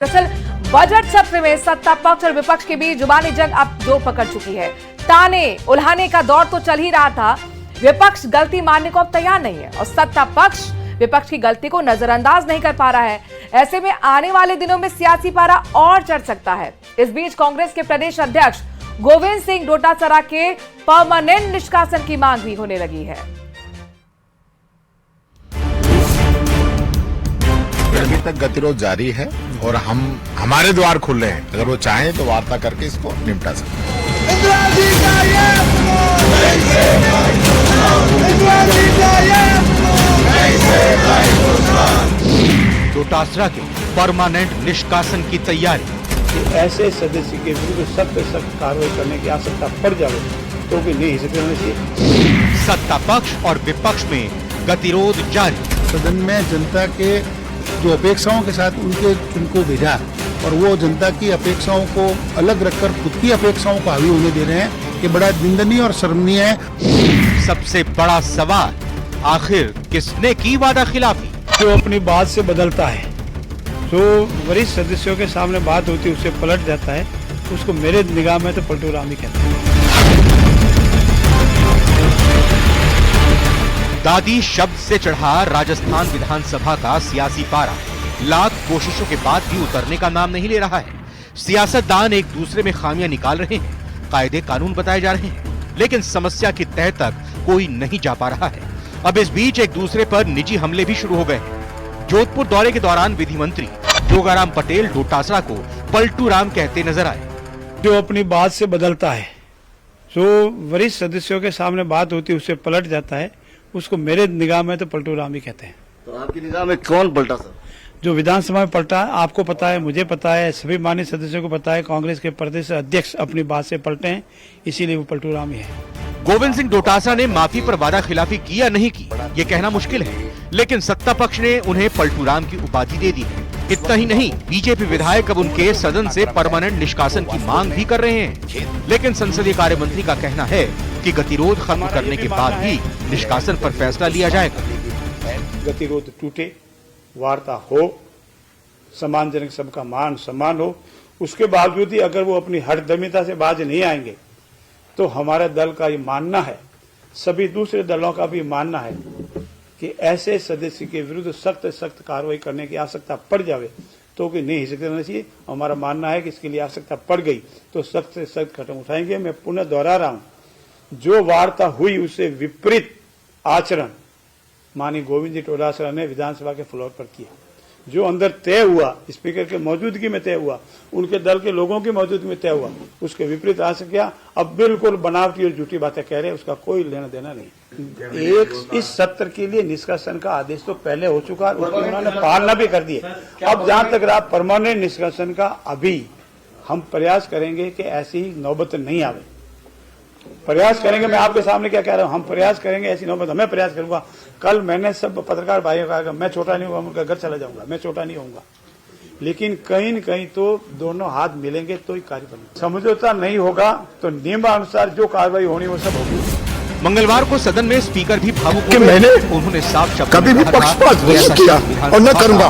दरअसल बजट सत्र में सत्ता पक्ष और विपक्ष के बीच जुबानी जंग अब जोर पकड़ चुकी है। ताने उल्हाने का दौर तो चल ही रहा था। विपक्ष गलती मानने को अब तैयार नहीं है और सत्ता पक्ष विपक्ष की गलती को नजरअंदाज नहीं कर पा रहा है। ऐसे में आने वाले दिनों में सियासी पारा और चढ़ सकता है। इस बीच कांग्रेस के प्रदेश अध्यक्ष गोविंद सिंह डोटासरा के परमानेंट निष्कासन की मांग भी होने लगी है। अभी तक गतिरोध जारी है और हमारे द्वार खुले हैं। अगर वो चाहें तो वार्ता करके इसको निपटा सकते हैं। डोटासरा के परमानेंट निष्कासन की तैयारी। ऐसे सदस्य के विरुद्ध सख्त कार्रवाई करने की आवश्यकता पड़ जाए तो भी नहीं हिस्से होना चाहिए। सत्ता पक्ष और विपक्ष में गतिरोध जारी। सदन में जनता के जो अपेक्षाओं के साथ उनको भेजा और वो जनता की अपेक्षाओं को अलग रखकर खुद की अपेक्षाओं को हावी होने दे रहे हैं, ये बड़ा निंदनीय और शर्मनीय है। सबसे बड़ा सवाल, आखिर किसने की वादा खिलाफी? जो अपनी बात से बदलता है, जो वरिष्ठ सदस्यों के सामने बात होती है उससे पलट जाता है, उसको मेरे निगाह में तो पलटू राम ही कहते हैं। दादी शब्द से चढ़ा राजस्थान विधानसभा का सियासी पारा लाख कोशिशों के बाद भी उतरने का नाम नहीं ले रहा है। सियासतदान एक दूसरे में खामियां निकाल रहे हैं, कायदे कानून बताए जा रहे हैं, लेकिन समस्या की तह तक कोई नहीं जा पा रहा है। अब इस बीच एक दूसरे पर निजी हमले भी शुरू हो गए हैं। जोधपुर दौरे के दौरान विधि मंत्री जोगाराम पटेल डोटासरा को पलटू राम कहते नजर आए। जो अपनी बात से बदलता है, जो वरिष्ठ सदस्यों के सामने बात होती है उससे पलट जाता है, उसको मेरे निगाह में तो पलटू राम ही कहते हैं। तो आपकी निगाह में कौन पलटा सर? जो विधानसभा में पलटा, आपको पता है, मुझे पता है, सभी माननीय सदस्यों को पता है, कांग्रेस के प्रदेश अध्यक्ष अपनी बात से पलटे हैं, इसीलिए वो पलटू राम ही है। गोविंद सिंह डोटासरा ने माफी पर वादा खिलाफी की या नहीं की, ये कहना मुश्किल है, लेकिन सत्ता पक्ष ने उन्हें पलटू राम की उपाधि दे दी है। इतना ही नहीं, बीजेपी विधायक अब उनके सदन से परमानेंट निष्कासन की मांग भी कर रहे हैं। लेकिन संसदीय कार्य मंत्री का कहना है कि गतिरोध खत्म करने के बाद ही निष्कासन पर फैसला लिया जाएगा। गतिरोध टूटे, वार्ता हो, सम्मानजनक सबका मान सम्मान हो, उसके बावजूद भी अगर वो अपनी हठधर्मिता से बाज नहीं आएंगे तो हमारे दल का ये मानना है, सभी दूसरे दलों का भी मानना है कि ऐसे सदस्य के विरुद्ध सख्त कार्रवाई करने की आवश्यकता पड़ जावे तो कि नहीं हिस्से होना चाहिए। हमारा मानना है कि इसके लिए आवश्यकता पड़ गई तो सख्त से सख्त कदम उठाएंगे। मैं पुनः दोहरा रहा हूं, जो वार्ता हुई उससे विपरीत आचरण माननीय गोविंद जी डोटासरा ने विधानसभा के फ्लोर पर किया। जो अंदर तय हुआ, स्पीकर के मौजूदगी में तय हुआ, उनके दल के लोगों की मौजूदगी में तय हुआ, उसके विपरीत आ सकिया। अब बिल्कुल बनावटी और झूठी बातें कह रहे हैं, उसका कोई लेना देना नहीं। एक इस सत्र के लिए निष्कासन का आदेश तो पहले हो चुका है, उसकी उन्होंने पालना भी कर दी है। अब जहां तक रहा परमानेंट निष्कासन का, अभी हम प्रयास करेंगे कि ऐसी नौबत नहीं आवे। प्रयास करेंगे, मैं आपके सामने क्या कह रहा हूं, हम प्रयास करेंगे, ऐसी नौबत मैं प्रयास करूंगा। कल मैंने सब पत्रकार भाइयों को कहा मैं छोटा नहीं होगा, उनका घर चला जाऊंगा, मैं छोटा नहीं होऊंगा, लेकिन कहीं न कहीं तो दोनों हाथ मिलेंगे तो ही कार्य बनेगा। समझौता नहीं होगा तो नियमानुसार जो कार्रवाई होनी वो सब होगी। मंगलवार को सदन में स्पीकर भी भावुक हो गए। मैंने उन्होंने साफ शब्दों कभी भी में कहा पक्षपात नहीं किया और न करूंगा।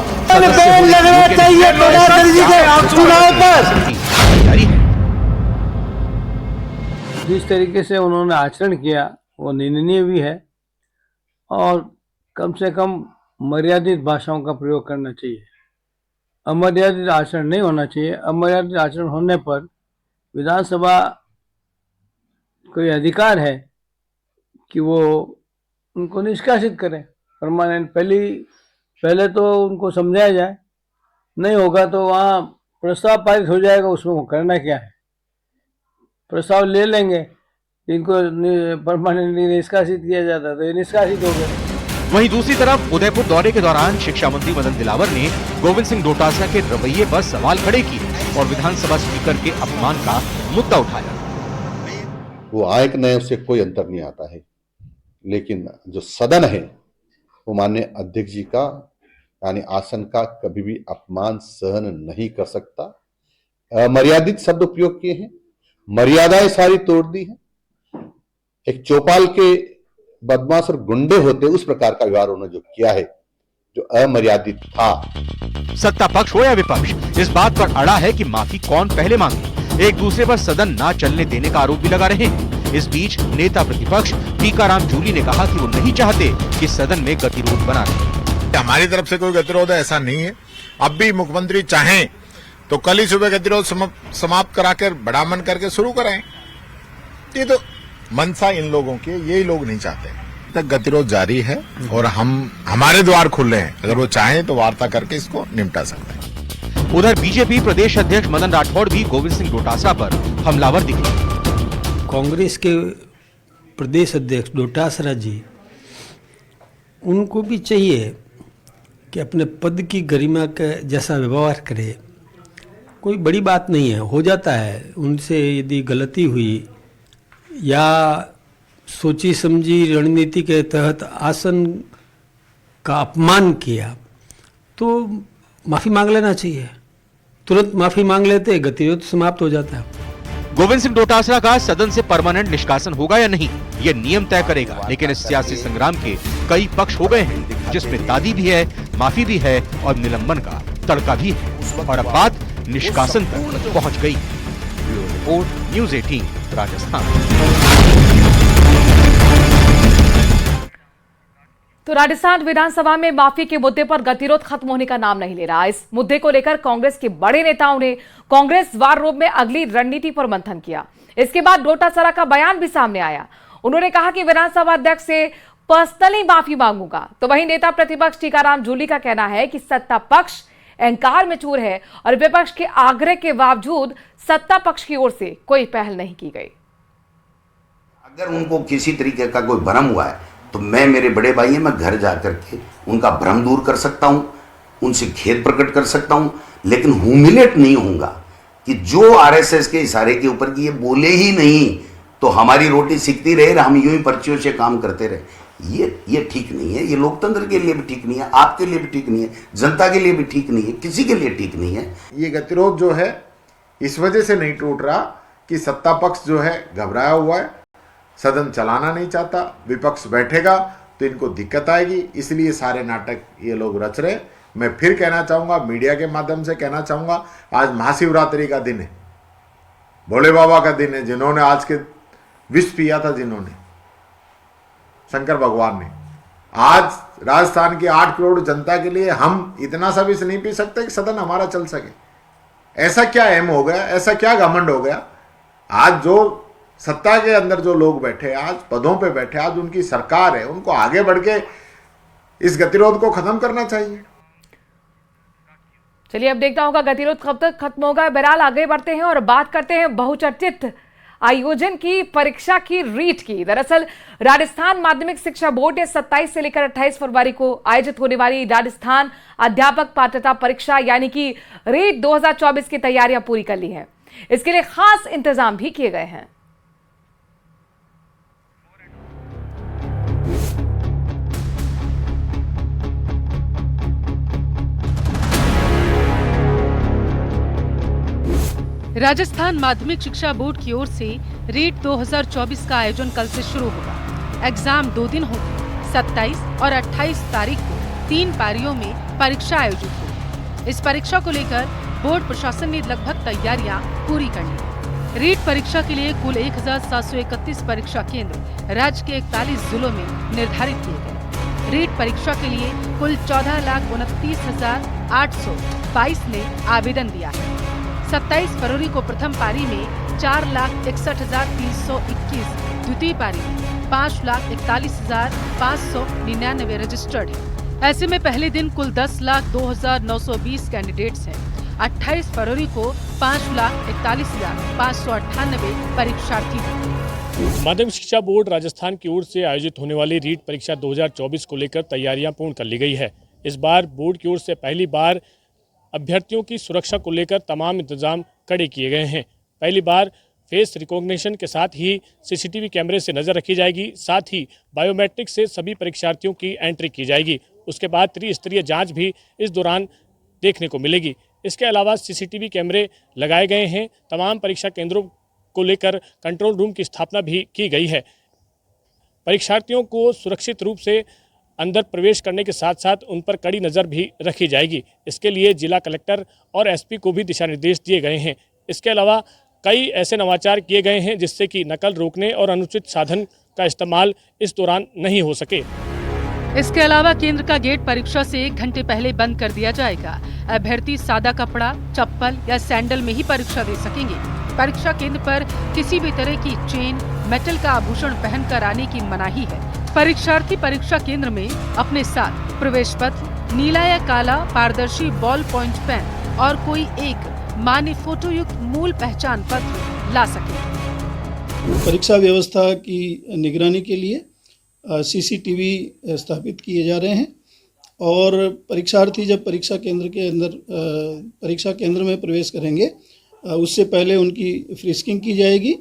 जारी है। जिस तरीके से उन्होंने आचरण किया वो निंदनीय भी है और कम से कम मर्यादित भाषाओं का प्रयोग करना चाहिए। अमर्यादित आचरण नहीं होना चाहिए। अमर्यादित आचरण होने पर विधानसभा को ये अधिकार है कि वो उनको निष्कासित करें परमानेंट। पहले तो उनको समझाया जाए, नहीं होगा तो वहाँ प्रस्ताव पारित हो जाएगा, उसमें वो करना क्या है, प्रस्ताव ले लेंगे, इनको परमानेंटली निष्कासित किया जाता तो ये निष्कासित हो गए। वहीं दूसरी तरफ उदयपुर दौरे के दौरान शिक्षा मंत्री मदन दिलावर ने गोविंद सिंह डोटासरा के रवैये पर सवाल खड़े किए और विधानसभा स्पीकर के अपमान का मुद्दा उठाया। वो आए कि नहीं उससे कोई अंतर नहीं आता है, लेकिन जो सदन है वो माननीय अध्यक्ष जी का यानी आसन का कभी भी अपमान सहन नहीं कर सकता। अमर्यादित शब्द उपयोग किए हैं, मर्यादाएं सारी तोड़ दी हैं। एक चौपाल के बदमाश और गुंडे होते उस प्रकार का व्यवहार उन्होंने जो किया है जो अमर्यादित था। सत्ता पक्ष हो या विपक्ष, इस बात पर अड़ा है कि माफी कौन पहले मांगे। एक दूसरे पर सदन ना चलने देने का आरोप भी लगा रहे हैं। इस बीच नेता प्रतिपक्ष टीकाराम जूली ने कहा कि वो नहीं चाहते कि सदन में गतिरोध बना रहे। हमारी तरफ से कोई गतिरोध ऐसा नहीं है। अब भी मुख्यमंत्री चाहें तो कल ही सुबह गतिरोध समाप्त कराकर बड़ा मन करके शुरू कराएं। ये तो मनसा इन लोगों के, यही लोग नहीं चाहते। तक गतिरोध जारी है और हमारे द्वार खुले हैं। अगर वो चाहें तो वार्ता करके इसको निपटा सकते हैं। उधर बीजेपी प्रदेश अध्यक्ष मदन राठौड़ भी गोविंद सिंह डोटासरा पर हमलावर दिखे। कांग्रेस के प्रदेश अध्यक्ष डोटासरा जी, उनको भी चाहिए कि अपने पद की गरिमा के जैसा व्यवहार करे। कोई बड़ी बात नहीं है, हो जाता है। उनसे यदि गलती हुई या सोची समझी रणनीति के तहत आसन का अपमान किया तो माफ़ी मांग लेना चाहिए। तुरंत माफ़ी मांग लेते, गतिरोध समाप्त हो जाता है। गोविंद सिंह डोटासरा का सदन से परमानेंट निष्कासन होगा या नहीं, ये नियम तय करेगा। लेकिन इस सियासी संग्राम के कई पक्ष हो गए हैं, जिसमें दादी भी है, माफी भी है और निलंबन का तड़का भी है। और अब बात निष्कासन तक पहुंच गई। Bureau report, news 18 Rajasthan. तो राजस्थान विधानसभा में माफी के मुद्दे पर गतिरोध खत्म होने का नाम नहीं ले रहा। इस मुद्दे को लेकर कांग्रेस के बड़े नेताओं ने कांग्रेस वार रूम में अगली रणनीति पर मंथन किया। इसके बाद डोटासरा का बयान भी सामने आया। उन्होंने कहा कि विधानसभा अध्यक्ष से पर्सनली माफी मांगूंगा। तो वहीं नेता प्रतिपक्ष टीकाराम जूली का कहना है कि सत्ता पक्ष अहंकार में चूर है और विपक्ष के आग्रह के बावजूद सत्ता पक्ष की ओर से कोई पहल नहीं की गई। अगर उनको किसी तरीके का कोई भ्रम हुआ है तो मैं, मेरे बड़े भाई हैं, मैं घर जाकर के उनका भ्रम दूर कर सकता हूं, उनसे खेद प्रकट कर सकता हूं, लेकिन ह्यूमिलेट नहीं होऊंगा कि जो आरएसएस के इशारे के ऊपर की ये बोले ही नहीं तो हमारी रोटी सिकती रहे, हम यूं ही पर्चियों से काम करते रहे। ये ठीक नहीं है। ये लोकतंत्र के लिए भी ठीक नहीं है, आपके लिए भी ठीक नहीं है, जनता के लिए भी ठीक नहीं है, किसी के लिए ठीक नहीं है। ये गतिरोध जो है इस वजह से नहीं टूट रहा कि सत्ता पक्ष जो है घबराया हुआ है, सदन चलाना नहीं चाहता। विपक्ष बैठेगा तो इनको दिक्कत आएगी, इसलिए सारे नाटक ये लोग रच रहे। मैं फिर कहना चाहूंगा, मीडिया के माध्यम से कहना चाहूंगा, आज महाशिवरात्रि का दिन है, भोले बाबा का दिन है, जिन्होंने आज के विष पिया था, जिन्होंने शंकर भगवान ने। आज राजस्थान की 8 करोड़ जनता के लिए हम इतना सा विष नहीं पी सकते कि सदन हमारा चल सके। ऐसा क्या अहम हो गया, ऐसा क्या घमंड हो गया? आज जो सत्ता के अंदर जो लोग बैठे, आज पदों पे बैठे, आज उनकी सरकार है, उनको आगे बढ़ के इस गतिरोध को खत्म करना चाहिए। चलिए अब देखना होगा गतिरोध कब तक खत्म होगा। बहरहाल आगे बढ़ते हैं और बात करते हैं बहुचर्चित आयोजन की, परीक्षा की रीट की। दरअसल राजस्थान माध्यमिक शिक्षा बोर्ड ने 27 से लेकर 28 फरवरी को आयोजित होने वाली राजस्थान अध्यापक पात्रता परीक्षा यानी कि रीट 2024 की तैयारियां पूरी कर ली हैं। इसके लिए खास इंतजाम भी किए गए हैं। राजस्थान माध्यमिक शिक्षा बोर्ड की ओर से रीट 2024 का आयोजन कल से शुरू होगा। एग्जाम 2 दिन होंगे। 27 और 28 तारीख को 3 पारियों में परीक्षा आयोजित होगी। इस परीक्षा को लेकर बोर्ड प्रशासन ने लगभग तैयारियां पूरी कर ली। रीट परीक्षा के लिए कुल 1731 परीक्षा केंद्र राज्य के 41 जिलों में निर्धारित किए गए। रीट परीक्षा के लिए कुल 14,29,822 ने आवेदन दिया है। 27 फरवरी को प्रथम पारी में 4,61,321, द्वितीय पारी में 5,41,599 रजिस्टर्ड है। ऐसे में पहले दिन कुल 10,02,920 कैंडिडेट्स हैं। 28 फरवरी को 5,41,598 परीक्षार्थी हैं। माध्यमिक शिक्षा बोर्ड राजस्थान की ओर से आयोजित होने वाली रीट परीक्षा 2024 को लेकर तैयारियां पूर्ण कर ली गई है। इस बार बोर्ड की ओर से पहली बार अभ्यर्थियों की सुरक्षा को लेकर तमाम इंतजाम कड़े किए गए हैं। पहली बार फेस रिकॉग्निशन के साथ ही सीसीटीवी कैमरे से नज़र रखी जाएगी। साथ ही बायोमेट्रिक से सभी परीक्षार्थियों की एंट्री की जाएगी। उसके बाद त्रिस्तरीय जांच भी इस दौरान देखने को मिलेगी। इसके अलावा सीसीटीवी कैमरे लगाए गए हैं। तमाम परीक्षा केंद्रों को लेकर कंट्रोल रूम की स्थापना भी की गई है। परीक्षार्थियों को सुरक्षित रूप से अंदर प्रवेश करने के साथ साथ उन पर कड़ी नज़र भी रखी जाएगी। इसके लिए जिला कलेक्टर और एसपी को भी दिशा निर्देश दिए गए हैं। इसके अलावा कई ऐसे नवाचार किए गए हैं जिससे कि नकल रोकने और अनुचित साधन का इस्तेमाल इस दौरान नहीं हो सके। इसके अलावा केंद्र का गेट परीक्षा से 1 घंटे पहले बंद कर दिया जाएगा। अभ्यर्थी सादा कपड़ा, चप्पल या सैंडल में ही परीक्षा दे सकेंगे। परीक्षा केंद्र पर किसी भी तरह की चेन, मेटल का आभूषण पहनकर आने की मनाही है। परीक्षार्थी परीक्षा केंद्र में अपने साथ प्रवेश पत्र, नीला या काला पारदर्शी बॉल पॉइंट पेन और कोई एक मान्य फोटो युक्त मूल पहचान पत्र ला सके। परीक्षा व्यवस्था की निगरानी के लिए सीसीटीवी स्थापित किए जा रहे हैं और परीक्षार्थी जब परीक्षा केंद्र में प्रवेश करेंगे उससे पहले उनकी फ्रिस्किंग की जाएगी।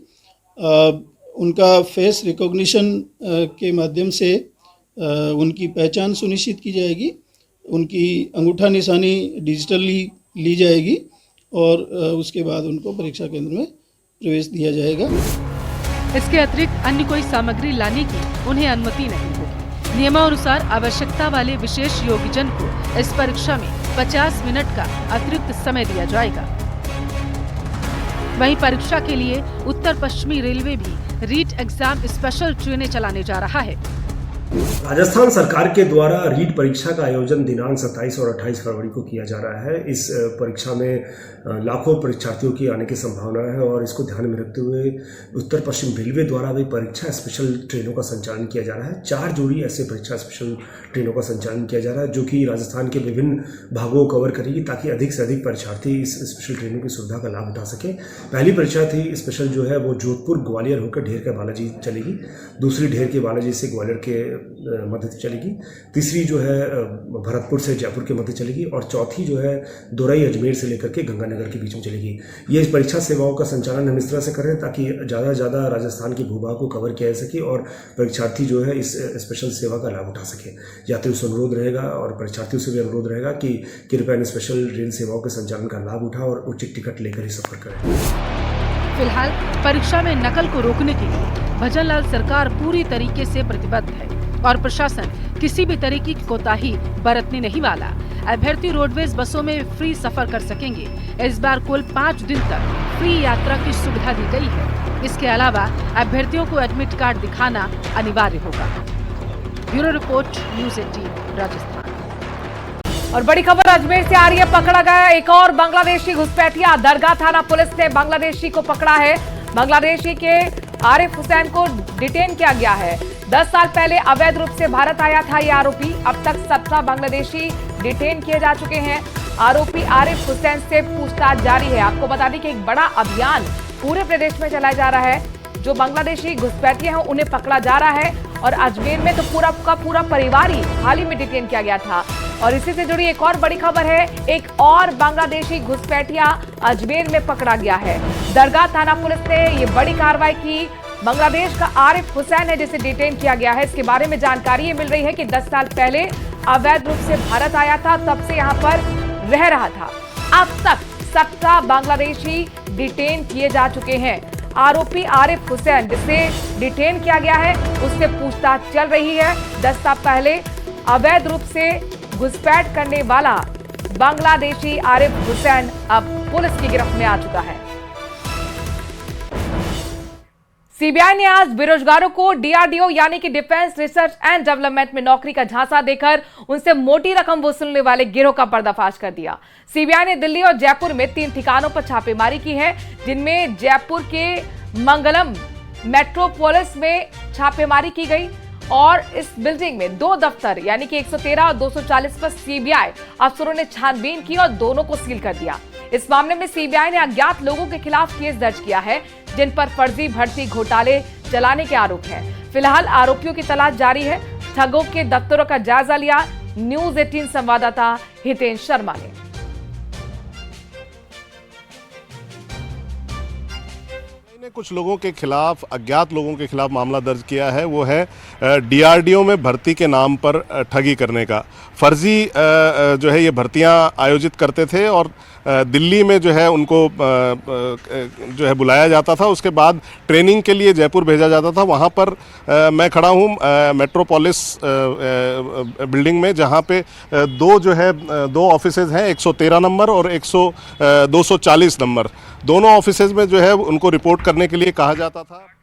उनका फेस रिकॉग्निशन के माध्यम से उनकी पहचान सुनिश्चित की जाएगी। उनकी अंगूठा निशानी डिजिटली ली जाएगी और उसके बाद उनको परीक्षा केंद्र में प्रवेश दिया जाएगा। इसके अतिरिक्त अन्य कोई सामग्री लाने की उन्हें अनुमति नहीं होगी। नियमानुसार आवश्यकता वाले विशेष योग्यजन को इस परीक्षा में 50 मिनट का अतिरिक्त समय दिया जाएगा। वहीं परीक्षा के लिए उत्तर पश्चिमी रेलवे भी रीट एग्जाम स्पेशल ट्रेनें चलाने जा रहा है। राजस्थान सरकार के द्वारा रीट परीक्षा का आयोजन दिनांक 27 और 28 फरवरी को किया जा रहा है। इस परीक्षा में लाखों परीक्षार्थियों की आने की संभावना है और इसको ध्यान में रखते हुए उत्तर पश्चिम रेलवे द्वारा भी परीक्षा स्पेशल ट्रेनों का संचालन किया जा रहा है। 4 जोड़ी ऐसे परीक्षा स्पेशल ट्रेनों का संचालन किया जा रहा है जो कि राजस्थान के विभिन्न भागों को कवर करेगी ताकि अधिक से अधिक परीक्षार्थी इस स्पेशल ट्रेनों की सुविधा का लाभ उठा सके। पहली परीक्षा थी स्पेशल जो है वो जोधपुर ग्वालियर होकर ढेर के बालाजी चलेगी। दूसरी ढेर के बालाजी से ग्वालियर के मध्य चलेगी। तीसरी जो है भरतपुर से जयपुर के मध्य चलेगी और चौथी जो है दोरई अजमेर से लेकर के गंगानगर के बीच में चलेगी। ये परीक्षा सेवाओं का संचालन हम इस तरह से कर रहे हैं ताकि ज़्यादा से ज़्यादा राजस्थान के भूभाग को कवर किया जा सके और परीक्षार्थी जो है इस स्पेशल सेवा का लाभ उठा सके। यात्रियों से अनुरोध रहेगा और परीक्षार्थियों से भी अनुरोध रहेगा कि कृपया इन स्पेशल रेल सेवाओं के संचालन का लाभ उठा और उचित टिकट लेकर ही सफर करें। फिलहाल परीक्षा में नकल को रोकने के लिए भजनलाल सरकार पूरी तरीके से प्रतिबद्ध है और प्रशासन किसी भी तरह की कोताही बरतने नहीं वाला। अभ्यर्थी रोडवेज बसों में फ्री सफर कर सकेंगे। इस बार कुल 5 दिन तक फ्री यात्रा की सुविधा दी गई है। इसके अलावा अभ्यर्थियों को एडमिट कार्ड दिखाना अनिवार्य होगा। Bureau report, news 18 Rajasthan. और बड़ी खबर अजमेर से आ रही है। पकड़ा गया एक और बांग्लादेशी घुसपैठिया। दरगाह थाना पुलिस ने बांग्लादेशी को पकड़ा है। बांग्लादेशी के आरिफ हुसैन को डिटेन किया गया है। 10 साल पहले अवैध रूप से भारत आया था ये आरोपी। अब तक 17 बांग्लादेशी डिटेन किए जा चुके हैं। आरोपी आरिफ हुसैन से पूछताछ जारी है। आपको बता दें कि एक बड़ा अभियान पूरे प्रदेश में चलाया जा रहा है। जो बांग्लादेशी घुसपैठिए हैं उन्हें पकड़ा जा रहा है और अजमेर में तो पूरा का पूरा परिवार ही हाल ही में डिटेन किया गया था। और इसी से जुड़ी एक और बड़ी खबर है। एक और बांग्लादेशी घुसपैठिया अजमेर में पकड़ा गया है। दरगाह थाना पुलिस ने ये बड़ी कार्रवाई की। बांग्लादेश का आरिफ हुसैन है जिसे डिटेन किया गया है। इसके बारे में जानकारी ये मिल रही है कि 10 साल पहले अवैध रूप से भारत आया था, तब से यहाँ पर रह रहा था। अब तक 17 बांग्लादेशी डिटेन किए जा चुके हैं। आरोपी आरिफ हुसैन जिसे डिटेन किया गया है उससे पूछताछ चल रही है। 10 साल पहले अवैध रूप से घुसपैठ करने वाला बांग्लादेशी आरिफ हुसैन अब पुलिस की गिरफ्त में आ चुका है। सीबीआई ने आज बेरोजगारों को डीआरडीओ यानी कि डिफेंस रिसर्च एंड डेवलपमेंट में नौकरी का झांसा देकर उनसे मोटी रकम वसूलने वाले गिरोह का पर्दाफाश कर दिया। सीबीआई ने दिल्ली और जयपुर में 3 ठिकानों पर छापेमारी की है, जिनमें जयपुर के मंगलम मेट्रोपोलिस में छापेमारी की गई और इस बिल्डिंग में 2 दफ्तर यानी कि 113 और 240 पर सीबीआई अफसरों ने छानबीन की और दोनों को सील कर दिया। इस मामले में सीबीआई ने अज्ञात लोगों के खिलाफ केस दर्ज किया है जिन पर फर्जी भर्ती घोटाले चलाने के आरोप हैं। फिलहाल आरोपियों की तलाश जारी है। ठगों के दफ्तरों का जायजा लिया न्यूज़ 18 संवाददाता हितेश शर्मा ने। कुछ लोगों के खिलाफ, अज्ञात लोगों के खिलाफ मामला दर्ज किया है। वो है डीआरडीओ में भर्ती के नाम पर ठगी करने का। फर्जी जो है ये भर्तियां आयोजित करते थे और दिल्ली में जो है उनको जो है बुलाया जाता था, उसके बाद ट्रेनिंग के लिए जयपुर भेजा जाता था। वहाँ पर मैं खड़ा हूँ मेट्रोपोलिस बिल्डिंग में, जहाँ पे दो ऑफिसेज हैं, 113 नंबर और 240 नंबर। दोनों ऑफिसेज में जो है उनको रिपोर्ट करने के लिए कहा जाता था।